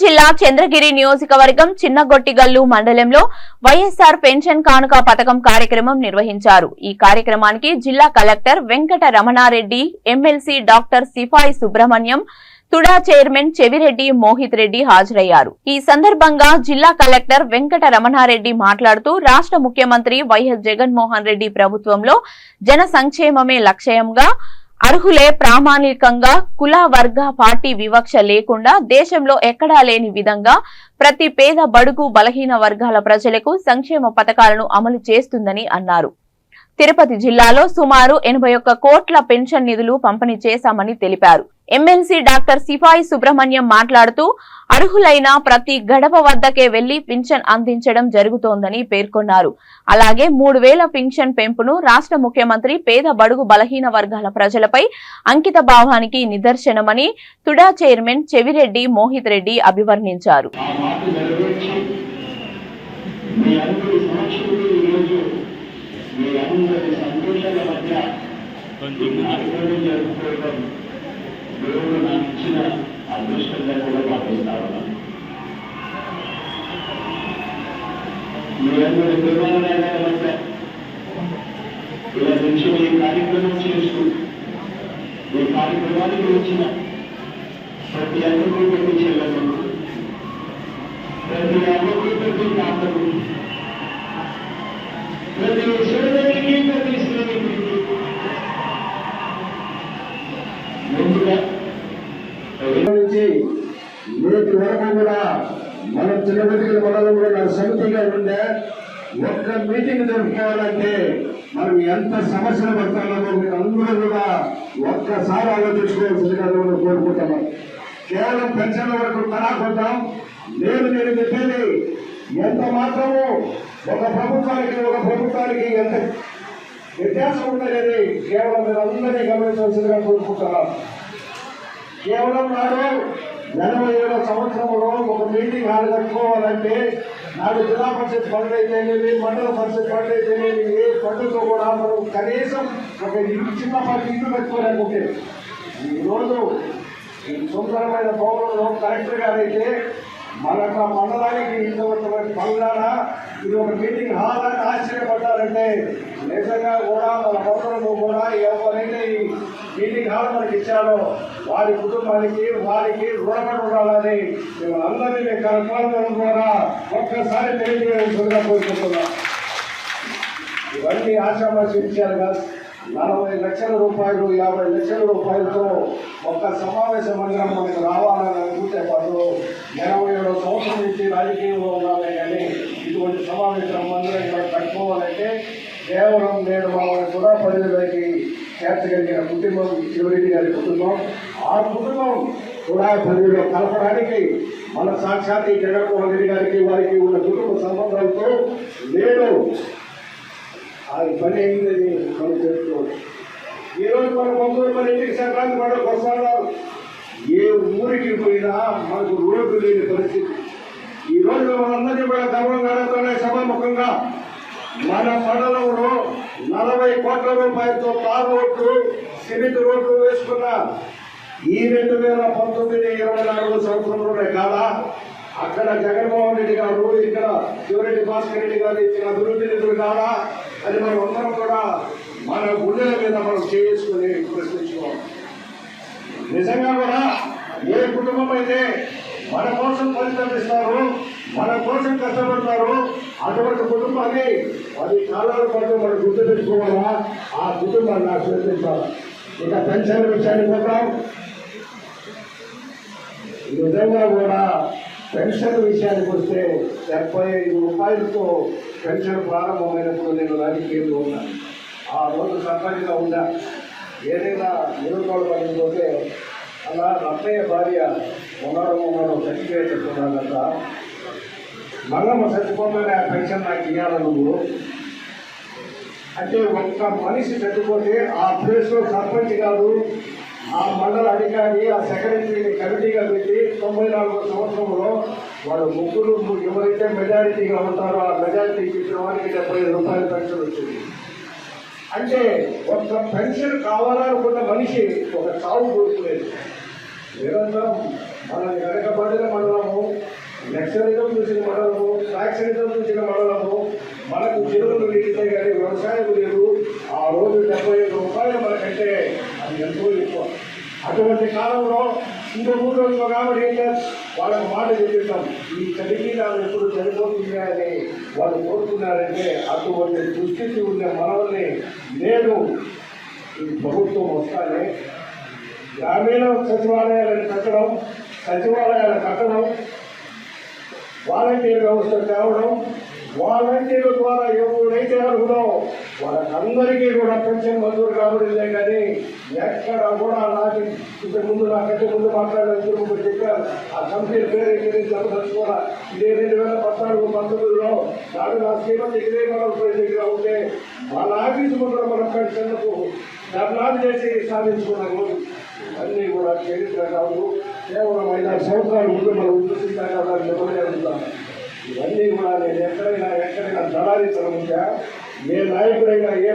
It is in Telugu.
జిల్లా చంద్రగిరి నియోజకవర్గం చిన్నగొట్టిగల్లు మండలంలో వైఎస్ఆర్ పెన్షన్ కానుక పథకం కార్యక్రమం నిర్వహించారు। ఈ కార్యక్రమానికి జిల్లా collector Venkata Ramana Reddy, MLC doctor Sipai Subrahmanyam, TUDA chairman Chevireddy Mohit Reddy హాజరయ్యారు। ఈ సందర్భంగా జిల్లా కలెక్టర్ వెంకట రమణారెడ్డి మాట్లాడుతూ రాష్ట్ర ముఖ్యమంత్రి వైఎస్ జగన్మోహన్ రెడ్డి ప్రభుత్వంలో జన సంక్షేమమే లక్ష్యంగా అర్హులే ప్రామాణికంగా కుల వర్గ పార్టీ వివక్ష లేకుండా దేశంలో ఎక్కడా లేని విధంగా ప్రతి పేద బడుగు బలహీన వర్గాల ప్రజలకు సంక్షేమ పథకాలను అమలు చేస్తుందని అన్నారు। తిరుపతి జిల్లాలో సుమారు 81 కోట్ల పెన్షన్ నిధులు పంపిణీ చేశామని తెలిపారు। ఎమ్మెల్సీ డాక్టర్ సిఫాయి సుబ్రహ్మణ్యం మాట్లాడుతూ అర్హులైన ప్రతి గడప వద్దకే వెళ్లి పింఛన్ అందించడం జరుగుతోందని పేర్కొన్నారు। అలాగే 3000 పింఛన్ పెంపును రాష్ట్ర ముఖ్యమంత్రి పేద బడుగు బలహీన వర్గాల ప్రజలపై అంకిత భావానికి నిదర్శనమని తుడా చైర్మన్ చెవిరెడ్డి మోహిత్ రెడ్డి అభివర్ణించారు। దేవుడు నాకు ఇచ్చిన అదృష్టంగా కూడా భావిస్తా ఉన్నాను। మీరందరూ నిర్మాణాల మధ్య ఇలా నుంచి ఈ కార్యక్రమం చేస్తూ ఈ కార్యక్రమానికి వచ్చిన ప్రతి అన్నకు ప్రతి చెల్లెలకు, ప్రతి అమ్మకు ప్రతి తాతకు, ప్రతి సోదరికి ప్రతి స్నేహితుడికి ముందుగా నేటి వరకు కూడా మనం చిన్నబిడ్డల మండలంలో నా సమితిగా ఉండే ఒక్క మీటింగ్ జరుపుకోవాలంటే మనం ఎంత సమస్యలు పడుతున్నామో మీరు అందరూ కూడా ఒక్కసారి ఆలోచించుకోవాల్సిందిగా కోరుకుంటాము। కేవలం పెన్షన్ల వరకు తరాకొద్దాం। నేను చెప్పేది ఎంత మాత్రము ఒక ప్రభుత్వానికి ఎంత వ్యత్యాసం ఉండేది కేవలం మీరు అందరినీ గమనించవలసిందిగా కోరుకుంటున్నాం। కేవలం నాడు 87వ సంవత్సరంలో ఒక మీటింగ్ హాల్ కట్టుకోవాలంటే నాడు జిల్లా పరిషత్ ఫండ్ అయితేనేది, మండల పరిషత్ ఫండ్ అయితేనేది, ఏ ఫండ్తో కూడా మనం కనీసం ఒక చిన్నపాటి ఇల్లు కట్టుకోలేకుంటే ఈరోజు ఈ సుందరమైన భవనంలో కలెక్టర్ గారైతే మన మండలానికి ఇంతవరకు పనులారా ఇది ఒక మీటింగ్ హాల్ అని ఆశ్చర్యపడ్డారంటే నిజంగా కూడా మన భవనంలో కూడా ఎవరైతే ఈ మీటింగ్ హాల్ మనకి ఇచ్చారో వారి కుటుంబానికి వారికి రుణపడి ఉండాలని మేము అందరినీ కలెక్టర్ ద్వారా ఒక్కసారి తెలియజేయాల్సిందిగా కోరుకుంటున్నాం। ఇవన్నీ ఆశామాషి విషయాలు కాదు। 40 లక్షల రూపాయలు 50 లక్షల రూపాయలతో ఒక్క సమావేశ మందిరం మనకు రావాలని అనుకుంటే పనులు 87వ సంవత్సరం నుంచి రాజకీయంలో ఉండాలి కానీ ఇటువంటి సమావేశ మందిరం కట్టుకోవాలంటే కేవలం నేడు మన కూడా ప్రజలకి చేర్చగలిగిన కుటుంబం శివరెడ్డి గారి కుటుంబం। ఆ కుటుంబం కూడా ప్రజల్లో కలపడానికి మన సాక్షాత్ జగన్మోహన్ రెడ్డి గారికి వారికి ఉన్న కుటుంబ సంబంధాలతో నేడు ఆ పని అయిందని మనం చెప్పుకోవచ్చు। ఈరోజు మన బంధువులు మన ఇంటికి సంక్రాంతి పండుగ వస్తున్నారు। ఏ ఊరికి పోయినా మనకు రోడ్డు లేని పరిస్థితి। ఈరోజు మనందరినీ కూడా గర్వంగా సభాముఖంగా మన మండలంలో 40 కోట్ల రూపాయలతో తార్ రోడ్లు, సిమెంట్ రోడ్లు వేసుకున్న ఈ 2019-24 సంవత్సరంలోనే కాదా అక్కడ జగన్మోహన్ రెడ్డి గారు, ఇక్కడ శివరెడ్డి భాస్కర్ రెడ్డి గారు ఇచ్చిన అభివృద్ధి నిధులు కాదా అని మనం అందరం కూడా మన గుండెల మీద మనం చేసుకుని ప్రశ్నించుకోవాలి। నిజంగా కూడా ఏ కుటుంబం అయితే మన కోసం పరిశ్రమిస్తారు, మన కోసం కష్టపడతారు, అటువంటి కుటుంబాన్ని 10 కాలాల పాటు మనం గుర్తు పెట్టుకోవాలా, ఆ కుటుంబాన్ని ఆశీర్వదించాలి। ఇక పెన్షన్ విషయానికి పోతాం। నిజంగా కూడా పెన్షన్ విషయానికి వస్తే 75 రూపాయలతో పెన్షన్ ప్రారంభమైనప్పుడు నేను రాజకీయంలో ఉన్నాను। ఆ రోజు సర్పంచ్గా ఉన్నా ఏదైనా నిరుద్యోగ పనికి పోతే అలా రత్తయ్య భార్య ఉన్నాడు సర్టిఫికేట్ చెప్తున్నాడంట, మంగమ్మ చచ్చిపోతేనే ఆ పెన్షన్ నాకు ఇవ్వాలి నువ్వు అంటే ఒక్క మనిషి చచ్చిపోతే ఆ ప్లేస్లో సర్పంచ్ కాదు ఆ మండల అధికారి ఆ సెక్రటరీని కమిటీగా పెట్టి 94వ సంవత్సరంలో వాళ్ళు ముగ్గురు ఎవరైతే మెజారిటీగా ఉంటారో ఆ మెజారిటీ ఇచ్చిన వారికి 75 రూపాయల పెన్షన్ వచ్చింది। అంటే ఒక పెన్షన్ కావాలనుకున్న మనిషి ఒక చావు కోరుకునేది। నిరంతరం మన వెనకబడిన మండలము చూసిన మండలము, సాక్షరితం చూసిన మండలము, మనకు చెరువులు నీటితే కానీ వ్యవసాయం లేదు. ఆ రోజు 75 రూపాయలు మనకంటే అది ఎంతో ఎక్కువ. అటువంటి కాలంలో ఇంకో ఊళ్ళో కాబట్టి వాళ్ళకు మాట చెప్పిస్తాం, ఈ చదివి నాకు ఎప్పుడు చనిపోతుంది అని వాళ్ళు కోరుకున్నారంటే అటువంటి దుస్థితి ఉన్న మనల్ని నేను ఈ ప్రభుత్వం వస్తానే గ్రామీణ సచివాలయాలను కట్టడం, వాలంటీర్ వ్యవస్థ తేవడం, వాలంటీర్ల ద్వారా ఎవరైతే అర్హులో వాళ్ళకందరికీ కూడా పెన్షన్ మంజూరు కాబడిందే కానీ ఎక్కడ కూడా నాకు ఇంతకుముందు నాకంటే ముందు మాట్లాడారు చెప్పారు. ఆ కంపెనీ పేరు కూడా ఇదే 2014-19లో నా శ్రీమతి దగ్గర ఉంటే వాళ్ళ ఆఫీసు ముందు మన పెన్షన్లకు ధర్నాలు చేసి సాధించుకున్న రోజు అన్నీ కూడా చరిత్ర కాదు. కేవలం 5 సంవత్సరాల ముందు మనం ఉద్దేశించాలి నిర్వహిస్తాం. ఇవన్నీ కూడా నేను ఎక్కడైనా దళారీతనం ఉందా, ఏ నాయకుడైనా ఏ